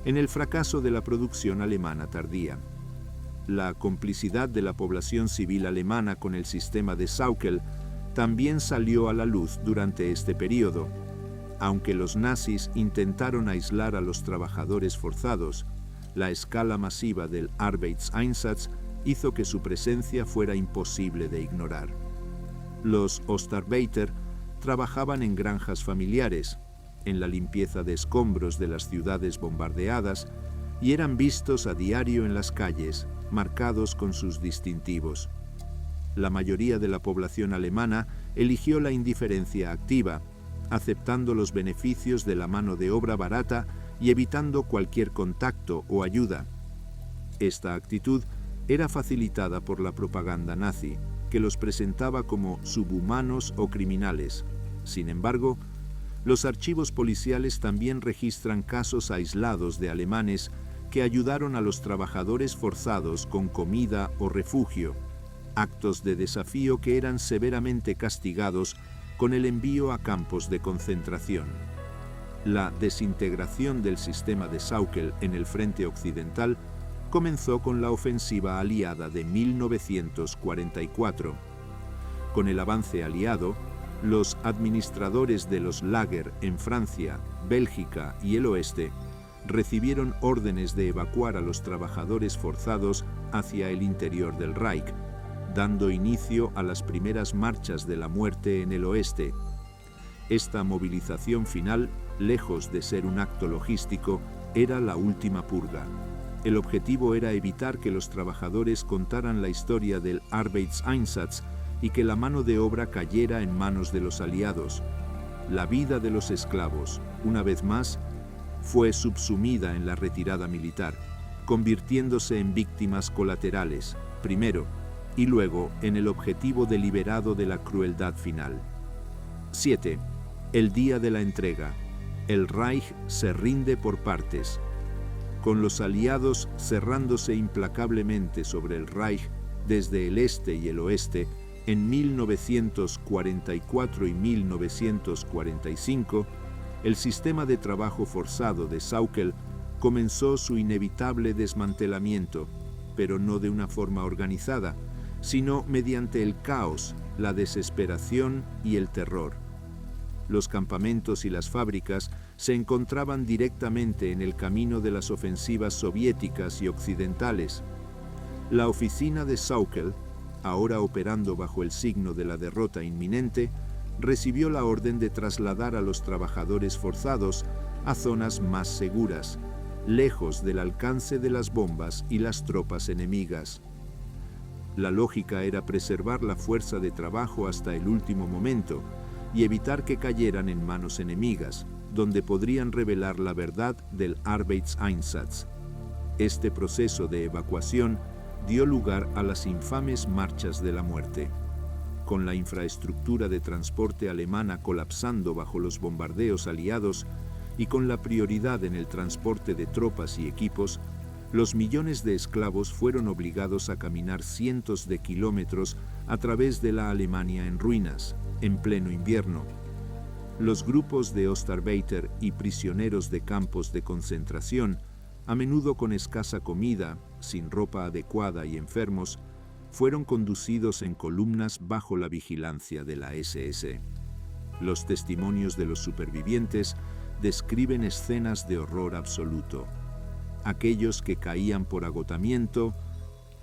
en el fracaso de la producción alemana tardía. La complicidad de la población civil alemana con el sistema de Sauckel también salió a la luz durante este período. Aunque los nazis intentaron aislar a los trabajadores forzados, la escala masiva del Arbeitseinsatz hizo que su presencia fuera imposible de ignorar. Los Ostarbeiter trabajaban en granjas familiares, en la limpieza de escombros de las ciudades bombardeadas y eran vistos a diario en las calles, marcados con sus distintivos. La mayoría de la población alemana eligió la indiferencia activa, aceptando los beneficios de la mano de obra barata y evitando cualquier contacto o ayuda. Esta actitud era facilitada por la propaganda nazi, que los presentaba como subhumanos o criminales. Sin embargo, los archivos policiales también registran casos aislados de alemanes que ayudaron a los trabajadores forzados con comida o refugio, actos de desafío que eran severamente castigados con el envío a campos de concentración. La desintegración del sistema de Sauckel en el frente occidental comenzó con la ofensiva aliada de 1944. Con el avance aliado, los administradores de los Lager en Francia, Bélgica y el oeste recibieron órdenes de evacuar a los trabajadores forzados hacia el interior del Reich, dando inicio a las primeras marchas de la muerte en el oeste. Esta movilización final, lejos de ser un acto logístico, era la última purga. El objetivo era evitar que los trabajadores contaran la historia del Arbeitseinsatz y que la mano de obra cayera en manos de los aliados. La vida de los esclavos, una vez más, fue subsumida en la retirada militar, convirtiéndose en víctimas colaterales, primero, y luego en el objetivo deliberado de la crueldad final. 7. El día de la entrega. El Reich se rinde por partes. Con los aliados cerrándose implacablemente sobre el Reich desde el este y el oeste, en 1944 y 1945, el sistema de trabajo forzado de Sauckel comenzó su inevitable desmantelamiento, pero no de una forma organizada, sino mediante el caos, la desesperación y el terror. Los campamentos y las fábricas se encontraban directamente en el camino de las ofensivas soviéticas y occidentales. La oficina de Sauckel, ahora operando bajo el signo de la derrota inminente, recibió la orden de trasladar a los trabajadores forzados a zonas más seguras, lejos del alcance de las bombas y las tropas enemigas. La lógica era preservar la fuerza de trabajo hasta el último momento y evitar que cayeran en manos enemigas, donde podrían revelar la verdad del Arbeitseinsatz. Este proceso de evacuación dio lugar a las infames marchas de la muerte. Con la infraestructura de transporte alemana colapsando bajo los bombardeos aliados y con la prioridad en el transporte de tropas y equipos, los millones de esclavos fueron obligados a caminar cientos de kilómetros a través de la Alemania en ruinas, en pleno invierno. Los grupos de Ostarbeiter y prisioneros de campos de concentración, a menudo con escasa comida, sin ropa adecuada y enfermos, fueron conducidos en columnas bajo la vigilancia de la SS. Los testimonios de los supervivientes describen escenas de horror absoluto. Aquellos que caían por agotamiento,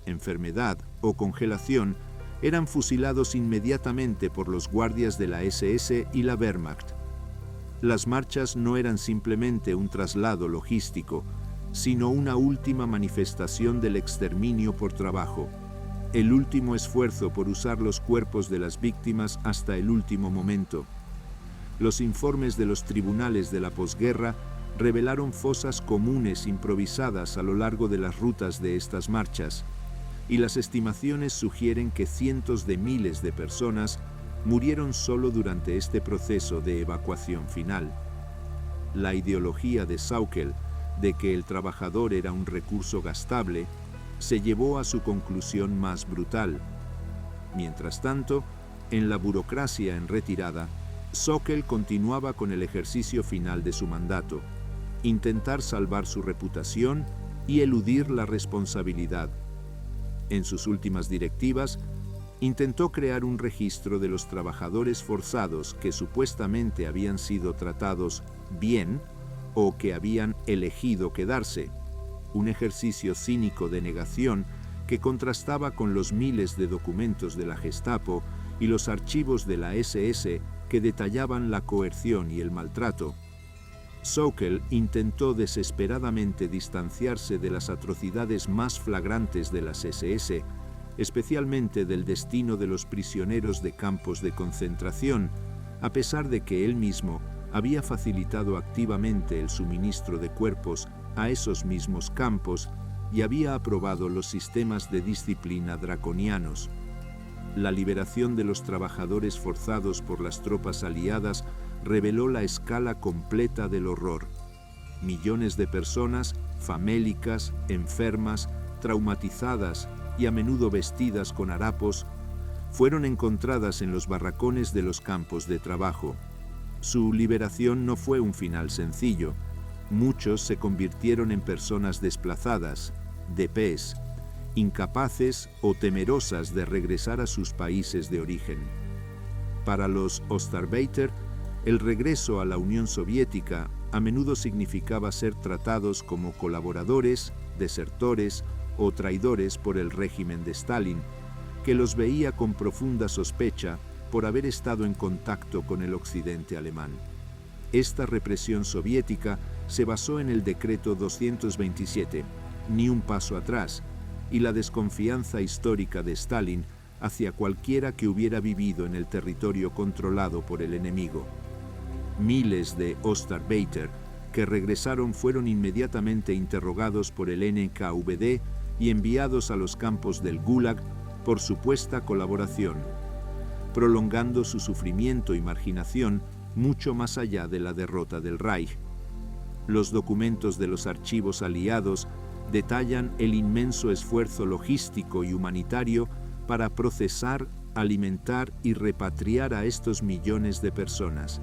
enfermedad o congelación eran fusilados inmediatamente por los guardias de la SS y la Wehrmacht. Las marchas no eran simplemente un traslado logístico, sino una última manifestación del exterminio por trabajo, el último esfuerzo por usar los cuerpos de las víctimas hasta el último momento. Los informes de los tribunales de la posguerra revelaron fosas comunes improvisadas a lo largo de las rutas de estas marchas, y las estimaciones sugieren que cientos de miles de personas murieron solo durante este proceso de evacuación final. La ideología de Sauckel de que el trabajador era un recurso gastable se llevó a su conclusión más brutal. Mientras tanto, en la burocracia en retirada, Sauckel continuaba con el ejercicio final de su mandato: intentar salvar su reputación y eludir la responsabilidad. En sus últimas directivas, intentó crear un registro de los trabajadores forzados que supuestamente habían sido tratados bien o que habían elegido quedarse, un ejercicio cínico de negación que contrastaba con los miles de documentos de la Gestapo y los archivos de la SS que detallaban la coerción y el maltrato. Sauckel intentó desesperadamente distanciarse de las atrocidades más flagrantes de las SS, especialmente del destino de los prisioneros de campos de concentración, a pesar de que él mismo había facilitado activamente el suministro de cuerpos a esos mismos campos y había aprobado los sistemas de disciplina draconianos. La liberación de los trabajadores forzados por las tropas aliadas reveló la escala completa del horror. Millones de personas, famélicas, enfermas, traumatizadas y a menudo vestidas con harapos, fueron encontradas en los barracones de los campos de trabajo. Su liberación no fue un final sencillo. Muchos se convirtieron en personas desplazadas, DPs, incapaces o temerosas de regresar a sus países de origen. Para los Ostarbeiter, el regreso a la Unión Soviética a menudo significaba ser tratados como colaboradores, desertores o traidores por el régimen de Stalin, que los veía con profunda sospecha por haber estado en contacto con el occidente alemán. Esta represión soviética se basó en el decreto 227, ni un paso atrás, y la desconfianza histórica de Stalin hacia cualquiera que hubiera vivido en el territorio controlado por el enemigo. Miles de Ostarbeiter que regresaron fueron inmediatamente interrogados por el NKVD y enviados a los campos del Gulag por supuesta colaboración, prolongando su sufrimiento y marginación mucho más allá de la derrota del Reich. Los documentos de los archivos aliados detallan el inmenso esfuerzo logístico y humanitario para procesar, alimentar y repatriar a estos millones de personas.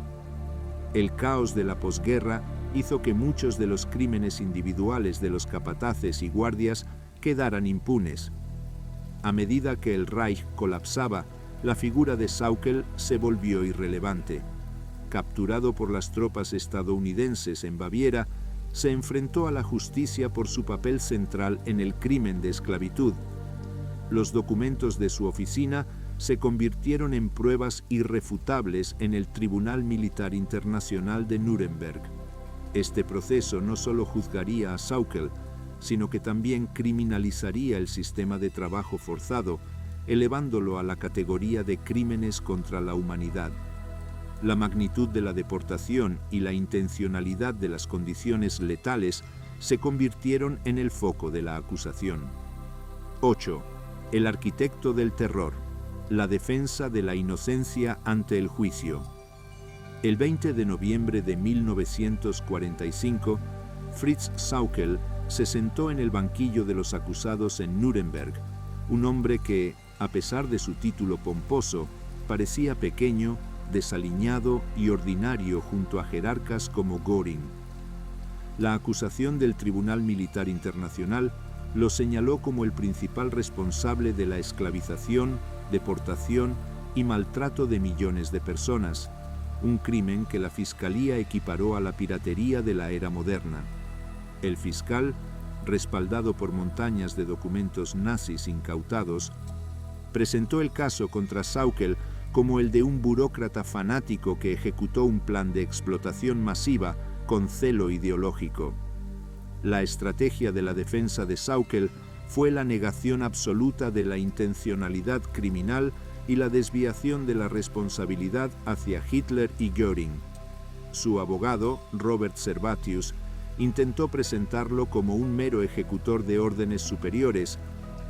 El caos de la posguerra hizo que muchos de los crímenes individuales de los capataces y guardias quedaran impunes. A medida que el Reich colapsaba, la figura de Sauckel se volvió irrelevante. Capturado por las tropas estadounidenses en Baviera, se enfrentó a la justicia por su papel central en el crimen de esclavitud. Los documentos de su oficina se convirtieron en pruebas irrefutables en el Tribunal Militar Internacional de Nuremberg. Este proceso no solo juzgaría a Sauckel, sino que también criminalizaría el sistema de trabajo forzado, elevándolo a la categoría de crímenes contra la humanidad. La magnitud de la deportación y la intencionalidad de las condiciones letales se convirtieron en el foco de la acusación. 8. El arquitecto del terror. La defensa de la inocencia ante el juicio. El 20 de noviembre de 1945, Fritz Sauckel se sentó en el banquillo de los acusados en Nuremberg, un hombre que, a pesar de su título pomposo, parecía pequeño, desaliñado y ordinario junto a jerarcas como Göring. La acusación del Tribunal Militar Internacional lo señaló como el principal responsable de la esclavización, deportación y maltrato de millones de personas, un crimen que la Fiscalía equiparó a la piratería de la era moderna. El fiscal, respaldado por montañas de documentos nazis incautados, presentó el caso contra Sauckel como el de un burócrata fanático que ejecutó un plan de explotación masiva con celo ideológico. La estrategia de la defensa de Sauckel fue la negación absoluta de la intencionalidad criminal y la desviación de la responsabilidad hacia Hitler y Göring. Su abogado, Robert Servatius, intentó presentarlo como un mero ejecutor de órdenes superiores,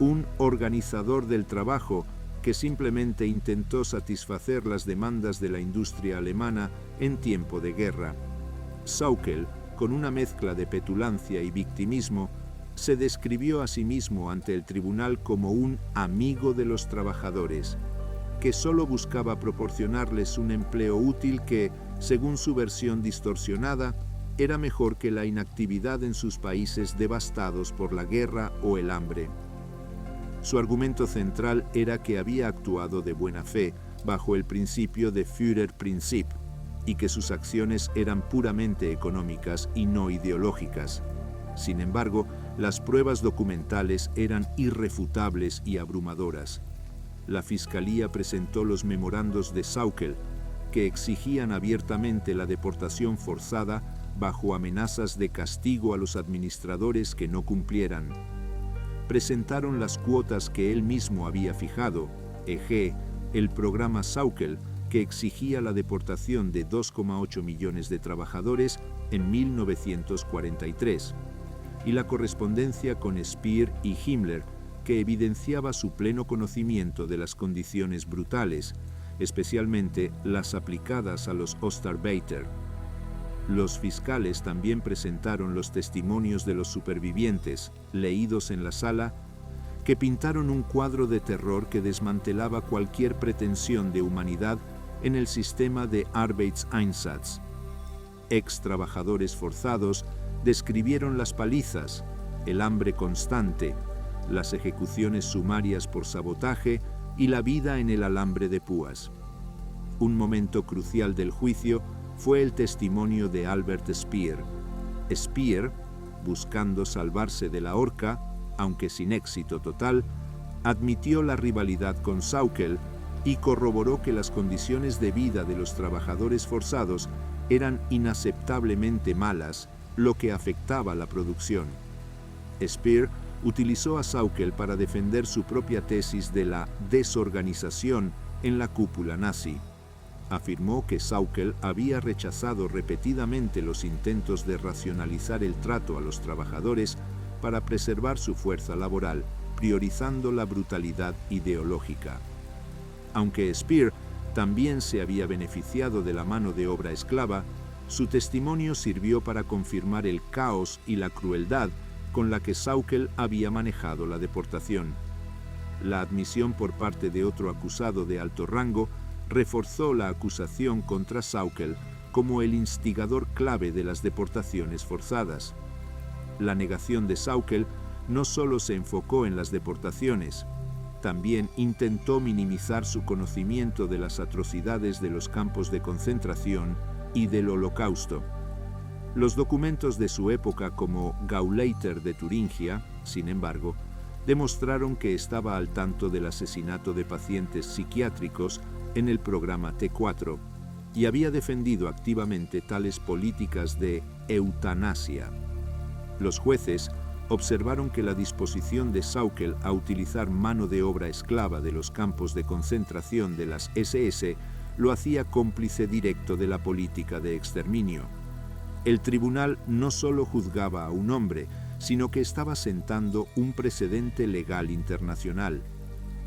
un organizador del trabajo que simplemente intentó satisfacer las demandas de la industria alemana en tiempo de guerra. Sauckel, con una mezcla de petulancia y victimismo, se describió a sí mismo ante el tribunal como un amigo de los trabajadores, que solo buscaba proporcionarles un empleo útil que, según su versión distorsionada, era mejor que la inactividad en sus países devastados por la guerra o el hambre. Su argumento central era que había actuado de buena fe, bajo el principio de Führerprinzip, y que sus acciones eran puramente económicas y no ideológicas. Sin embargo, las pruebas documentales eran irrefutables y abrumadoras. La Fiscalía presentó los memorandos de Sauckel, que exigían abiertamente la deportación forzada bajo amenazas de castigo a los administradores que no cumplieran. Presentaron las cuotas que él mismo había fijado, e.g., el programa Sauckel, que exigía la deportación de 2,8 millones de trabajadores en 1943, y la correspondencia con Speer y Himmler, que evidenciaba su pleno conocimiento de las condiciones brutales, especialmente las aplicadas a los Ostarbeiter. Los fiscales también presentaron los testimonios de los supervivientes, leídos en la sala, que pintaron un cuadro de terror que desmantelaba cualquier pretensión de humanidad en el sistema de Arbeitseinsatz. Ex trabajadores forzados describieron las palizas, el hambre constante, las ejecuciones sumarias por sabotaje y la vida en el alambre de púas. Un momento crucial del juicio fue el testimonio de Albert Speer. Speer, buscando salvarse de la horca, aunque sin éxito total, admitió la rivalidad con Sauckel y corroboró que las condiciones de vida de los trabajadores forzados eran inaceptablemente malas, lo que afectaba la producción. Speer utilizó a Sauckel para defender su propia tesis de la desorganización en la cúpula nazi. Afirmó que Sauckel había rechazado repetidamente los intentos de racionalizar el trato a los trabajadores para preservar su fuerza laboral, priorizando la brutalidad ideológica. Aunque Speer también se había beneficiado de la mano de obra esclava, su testimonio sirvió para confirmar el caos y la crueldad con la que Sauckel había manejado la deportación. La admisión por parte de otro acusado de alto rango reforzó la acusación contra Sauckel como el instigador clave de las deportaciones forzadas. La negación de Sauckel no solo se enfocó en las deportaciones, también intentó minimizar su conocimiento de las atrocidades de los campos de concentración y del Holocausto. Los documentos de su época como Gauleiter de Turingia, sin embargo, demostraron que estaba al tanto del asesinato de pacientes psiquiátricos en el programa T4 y había defendido activamente tales políticas de eutanasia. Los jueces observaron que la disposición de Sauckel a utilizar mano de obra esclava de los campos de concentración de las SS lo hacía cómplice directo de la política de exterminio. El tribunal no solo juzgaba a un hombre, sino que estaba sentando un precedente legal internacional.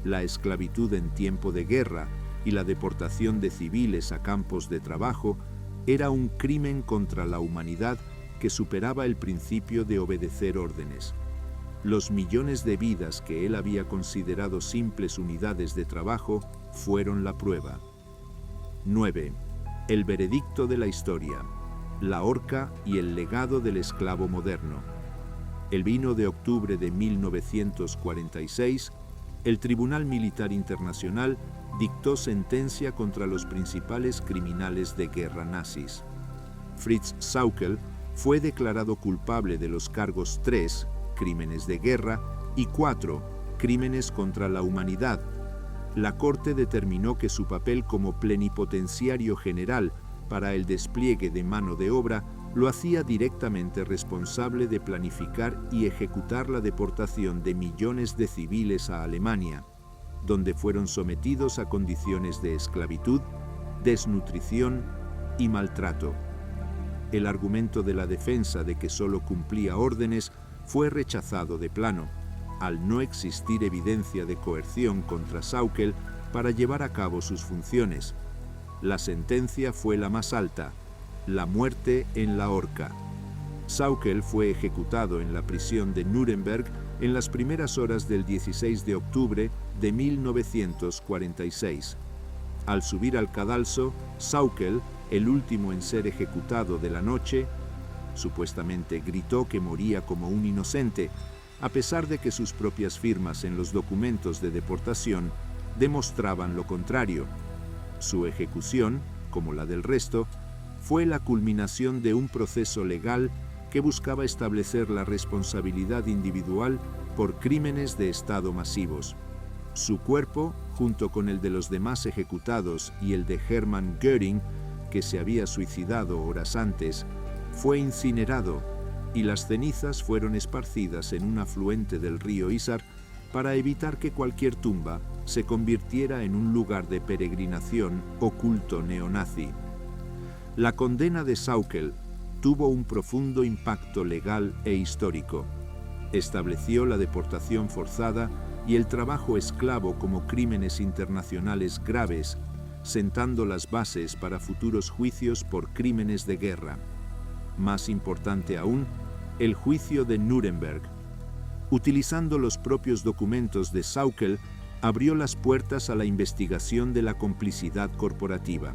La esclavitud en tiempo de guerra y la deportación de civiles a campos de trabajo era un crimen contra la humanidad que superaba el principio de obedecer órdenes. Los millones de vidas que él había considerado simples unidades de trabajo fueron la prueba. 9. El veredicto de la historia. La horca y el legado del esclavo moderno. El 1 de octubre de 1946, el Tribunal Militar Internacional dictó sentencia contra los principales criminales de guerra nazis. Fritz Sauckel fue declarado culpable de los cargos 3, crímenes de guerra, y 4, crímenes contra la humanidad. La Corte determinó que su papel como plenipotenciario general para el despliegue de mano de obra lo hacía directamente responsable de planificar y ejecutar la deportación de millones de civiles a Alemania, donde fueron sometidos a condiciones de esclavitud, desnutrición y maltrato. El argumento de la defensa de que solo cumplía órdenes fue rechazado de plano, al no existir evidencia de coerción contra Sauckel para llevar a cabo sus funciones. La sentencia fue la más alta, la muerte en la horca. Sauckel fue ejecutado en la prisión de Nuremberg en las primeras horas del 16 de octubre de 1946. Al subir al cadalso, Sauckel, el último en ser ejecutado de la noche, supuestamente gritó que moría como un inocente, a pesar de que sus propias firmas en los documentos de deportación demostraban lo contrario. Su ejecución, como la del resto, fue la culminación de un proceso legal que buscaba establecer la responsabilidad individual por crímenes de Estado masivos. Su cuerpo, junto con el de los demás ejecutados y el de Hermann Göring, que se había suicidado horas antes, fue incinerado y las cenizas fueron esparcidas en un afluente del río Isar para evitar que cualquier tumba se convirtiera en un lugar de peregrinación o culto neonazi. La condena de Sauckel tuvo un profundo impacto legal e histórico. Estableció la deportación forzada y el trabajo esclavo como crímenes internacionales graves, sentando las bases para futuros juicios por crímenes de guerra. Más importante aún, el juicio de Nuremberg. Utilizando los propios documentos de Sauckel, abrió las puertas a la investigación de la complicidad corporativa.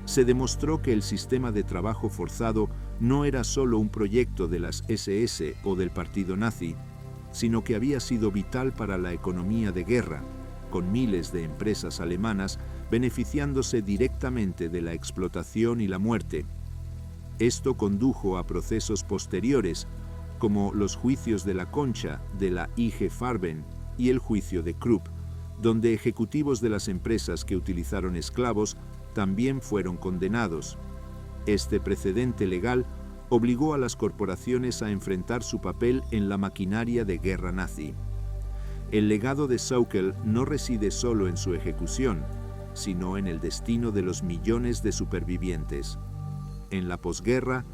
Se demostró que el sistema de trabajo forzado no era solo un proyecto de las SS o del partido nazi, sino que había sido vital para la economía de guerra, con miles de empresas alemanas beneficiándose directamente de la explotación y la muerte. Esto condujo a procesos posteriores, como los juicios de la Concha, de la IG Farben y el juicio de Krupp, donde ejecutivos de las empresas que utilizaron esclavos también fueron condenados. Este precedente legal obligó a las corporaciones a enfrentar su papel en la maquinaria de guerra nazi. El legado de Sauckel no reside solo en su ejecución, sino en el destino de los millones de supervivientes. En la posguerra,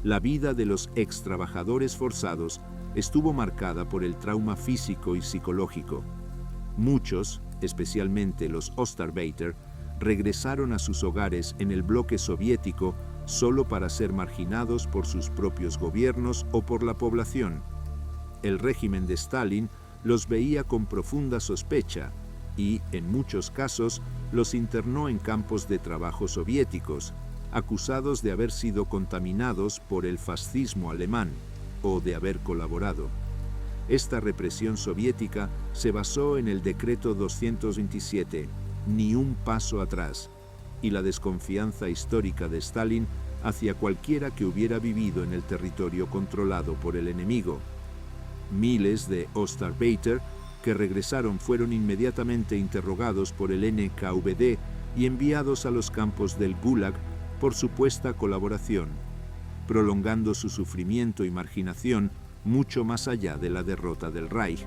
la vida de los extrabajadores forzados estuvo marcada por el trauma físico y psicológico. Muchos, especialmente los Ostarbeiter, regresaron a sus hogares en el bloque soviético solo para ser marginados por sus propios gobiernos o por la población. El régimen de Stalin los veía con profunda sospecha y, en muchos casos, los internó en campos de trabajo soviéticos, acusados de haber sido contaminados por el fascismo alemán o de haber colaborado. Esta represión soviética se basó en el Decreto 227, ni un paso atrás, y la desconfianza histórica de Stalin hacia cualquiera que hubiera vivido en el territorio controlado por el enemigo. Miles de Ostarbeiter que regresaron fueron inmediatamente interrogados por el NKVD y enviados a los campos del Gulag por supuesta colaboración, prolongando su sufrimiento y marginación mucho más allá de la derrota del Reich.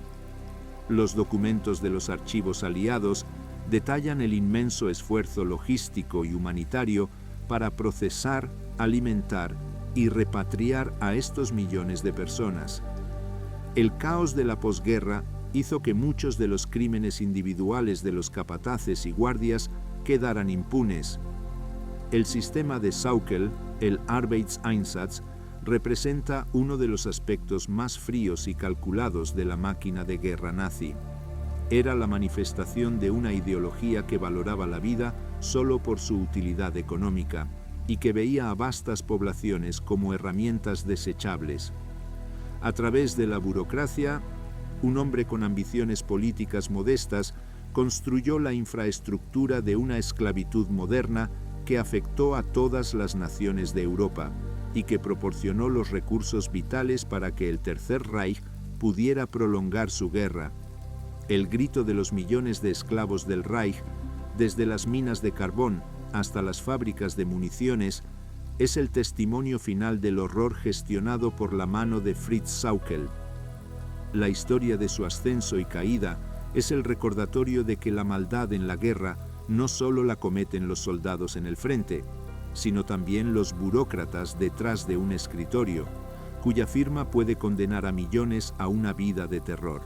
Los documentos de los archivos aliados detallan el inmenso esfuerzo logístico y humanitario para procesar, alimentar y repatriar a estos millones de personas. El caos de la posguerra hizo que muchos de los crímenes individuales de los capataces y guardias quedaran impunes. El sistema de Sauckel, el Arbeitseinsatz, representa uno de los aspectos más fríos y calculados de la máquina de guerra nazi. Era la manifestación de una ideología que valoraba la vida solo por su utilidad económica y que veía a vastas poblaciones como herramientas desechables. A través de la burocracia, un hombre con ambiciones políticas modestas construyó la infraestructura de una esclavitud moderna que afectó a todas las naciones de Europa y que proporcionó los recursos vitales para que el Tercer Reich pudiera prolongar su guerra. El grito de los millones de esclavos del Reich, desde las minas de carbón hasta las fábricas de municiones, es el testimonio final del horror gestionado por la mano de Fritz Sauckel. La historia de su ascenso y caída es el recordatorio de que la maldad en la guerra no solo la cometen los soldados en el frente, sino también los burócratas detrás de un escritorio, cuya firma puede condenar a millones a una vida de terror.